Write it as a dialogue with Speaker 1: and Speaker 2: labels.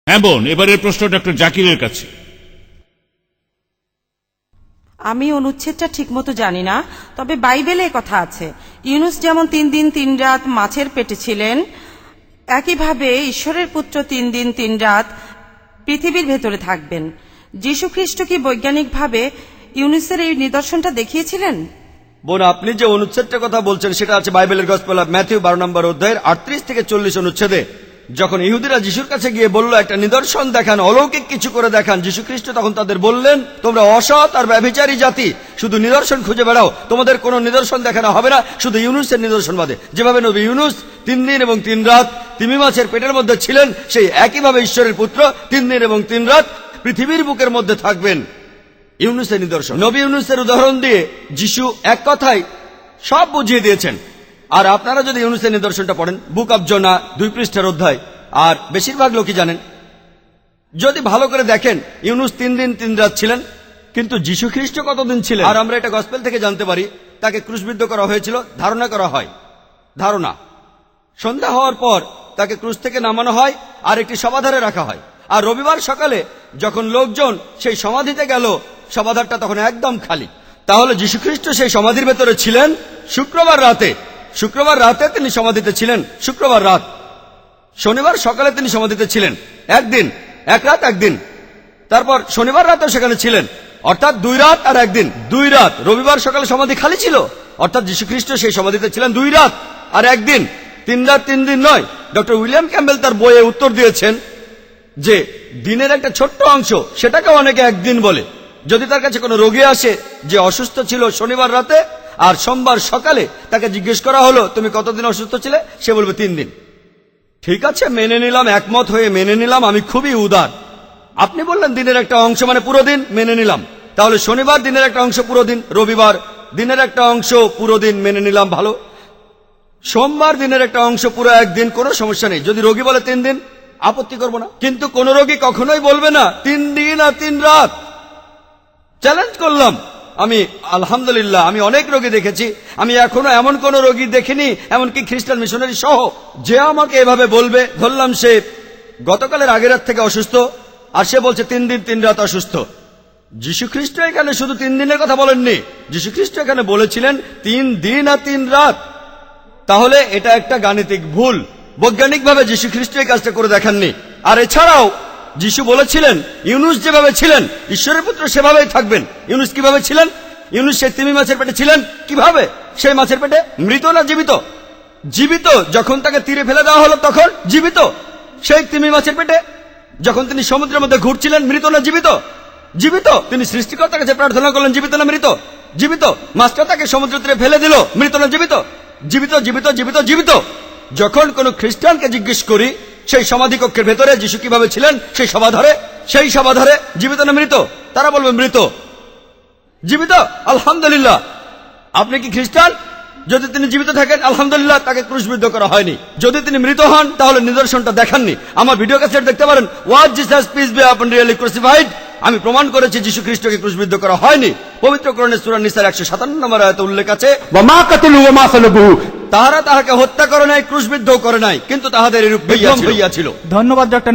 Speaker 1: হ্যাঁ বোন, এবারের প্রশ্ন ডক্টর জাকিরের কাছে।
Speaker 2: আমি অনুচ্ছেদটা ঠিকমতো জানি না, তবে বাইবেলে কথা আছে ইউনুস যেমন 3 দিন 3 রাত মাছের পেটে ছিলেন, একইভাবে ঈশ্বরের পুত্র 3 দিন 3 রাত পৃথিবীর ভেতরে থাকবেন। যীশু খ্রিস্ট কি বৈজ্ঞানিকভাবে ইউনুসের এই নিদর্শনটা দেখিয়েছিলেন?
Speaker 3: বোন, আপনি যে অনুচ্ছেদটার কথা বলছেন সেটা আছে বাইবেলের গসপেল অফ ম্যাথিউ 12 নম্বর অধ্যায়ের 38 থেকে 40 অনুচ্ছেদে। যখন ইহুদিরা যিশুর কাছে গিয়ে বলল একটা নিদর্শন দেখান, অলৌকিক কিছু করে দেখান, যীশু খ্রিস্ট তখন তাদের বললেন, তোমরা অসৎ আর ব্যভিচারী জাতি, শুধু নিদর্শন খুঁজে বেড়াও, তোমাদের কোনো নিদর্শন দেখানো হবে না, শুধু ইউনুসের নিদর্শন বাদে। যেভাবে নবী ইউনুস 3 দিন এবং 3 রাত তিমি মাছের পেটের মধ্যে ছিলেন, সেই একইভাবে ঈশ্বরের পুত্র 3 দিন এবং 3 রাত পৃথিবীর বুকের মধ্যে থাকবেন। ইউনুসের নিদর্শন, নবী ইউনুসের উদাহরণ দিয়ে যিশু এক কথায় সব বুঝিয়ে দিয়েছেন। আর আপনারা যদি ইউনুসের নিদর্শনটা পড়েন, বুক অব জোনা 2 পৃষ্ঠার অধ্যায়, আর বেশিরভাগ লোকই জানেন, যদি ভালো করে দেখেন ইউনুস 3 দিন 3 রাত ছিলেন, কিন্তু যীশু খ্রিস্ট কতদিন ছিলেন? আর আমরা এটা গসপেল থেকে জানতে পারি, তাকে ক্রুশবিদ্ধ করা হয়েছিল, ধারণা করা হয়, ধারণা সন্ধ্যা হওয়ার পর তাকে ক্রুশ থেকে নামানো হয় আর একটি সমাধারে রাখা হয়। আর রবিবার সকালে যখন লোকজন সেই সমাধিতে গেল, সমাধারটা তখন একদম খালি। তাহলে যীশুখ্রিস্ট সেই সমাধির ভেতরে ছিলেন শুক্রবার রাতে। শুক্রবার রাতে তিনি সমাধিতে ছিলেন, শুক্রবার রাত। শনিবার সকালে তিনি সমাধিতে ছিলেন, একদিন, এক রাত একদিন। তারপর শনিবার রাতেও সেখানে ছিলেন, অর্থাৎ 2 রাত আর একদিন, 2 রাত। রবিবার সকালে সমাধি খালি ছিল, অর্থাৎ যীশুখ্রিস্ট সেই সমাধিতে ছিলেন 2 রাত আর একদিন, 3 রাত 3 দিন নয়। ডক্টর উইলিয়াম ক্যাম্বেল তার বইয়ে উত্তর দিয়েছেন যে দিনের একটা ছোট্ট অংশ, সেটাকে অনেকে একদিন বলে। যদি তার কাছে কোনো রোগী আসে যে অসুস্থ ছিল শনিবার রাতে, আর সোমবার সকালে তাকে জিজ্ঞেস করা হলো তুমি কতদিন অসুস্থ ছিলে, সে বলবে 3 দিন। ঠিক আছে, মেনে নিলাম, একমত হয়ে মেনে নিলাম, আমি খুবই উদার। আপনি বললেন দিনের একটা অংশ মানে পুরো দিন, মেনে নিলাম। তাহলে শনিবার দিনের একটা অংশ পুরো দিন, রবিবার দিনের একটা অংশ পুরো দিন, মেনে নিলাম, ভালো। সোমবার দিনের একটা অংশ পুরো একদিন, কোনো সমস্যা নেই। যদি রোগী বলে 3 দিন, আপত্তি করবো না। কিন্তু কোন রোগী কখনোই বলবে না 3 দিন আর 3 রাত। চ্যালেঞ্জ করলাম আমি, আলহামদুলিল্লাহ, আমি অনেক রোগী দেখেছি, আমি এখনো এমন কোন রোগী দেখিনি, এমনকি খ্রিস্টান মিশনারি সহ, যে আমাকে এভাবে বলবে, ধরলাম সে গতকালের আগের রাত থেকে অসুস্থ, আর সে বলছে 3 দিন 3 রাত অসুস্থ। যীশু খ্রিস্ট এখানে শুধু 3 দিনের কথা বলেননি, যীশু খ্রিস্ট এখানে বলেছিলেন 3 দিন আর 3 রাত। তাহলে এটা একটা গাণিতিক ভুল, বৈজ্ঞানিকভাবে যীশু খ্রিস্ট এই কাজটা করে দেখাননি। আর এছাড়াও যিশু বলেছিলেন ইউনুস যেভাবে ছিলেন ঈশ্বরের পুত্র সেভাবেই থাকবেন। ইউনুস কিভাবে ছিলেন? ইউনুস সেই তিমি মাছের পেটে ছিলেন কিভাবে? সেই মাছের পেটে মৃত না জীবিত? জীবিত। যখন তাকে তীরে ফেলে দেওয়া হলো তখন জীবিত। সেই তিমি মাছের পেটে যখন তিনি সমুদ্রের মধ্যে ঘুরছিলেন, মৃত না জীবিত? জীবিত। তিনি সৃষ্টিকর্তার কাছে প্রার্থনা করলেন, জীবিত না মৃত? জীবিত। মাছটা তাকে সমুদ্র তীরে ফেলে দিল, মৃত না জীবিত? জীবিত, জীবিত, জীবিত, জীবিত। যখন কোন খ্রিস্টানকে জিজ্ঞেস করি সেই সমাধি কক্ষের ভেতরে যিশু কিভাবে ছিলেন, সেই সমাধারে জীবিত না মৃত, তারা বলবে মৃত। জীবিত, আলহামদুলিল্লাহ। আপনি কি খ্রিস্টান? যদি তিনি জীবিত থাকেন, আলহামদুলিল্লাহ, তাকে ক্রুশবিদ্ধ করা হয়নি। যদি তিনি মৃত হন, তাহলে নিদর্শনটা দেখাননি। আমার ভিডিও ক্যাসেট দেখতে পারেন, was Jesus peace be upon really crucified. আমি প্রমাণ করেছি যিশু খ্রিস্টকে ক্রুশবিদ্ধ করা হয়নি। পবিত্র কোরআনে সূরা নিসার 157 নম্বর আয়াতে উল্লেখ আছে, ওয়া মা কাতালু ওয়া মা সালাবুহু, তাহারা তাহাকে হত্যা করে নাই, ক্রুশবিদ্ধ করে নাই, কিন্তু তাহাদের এরূপ হইয়াছিল।
Speaker 4: ধন্যবাদ ডক্টর।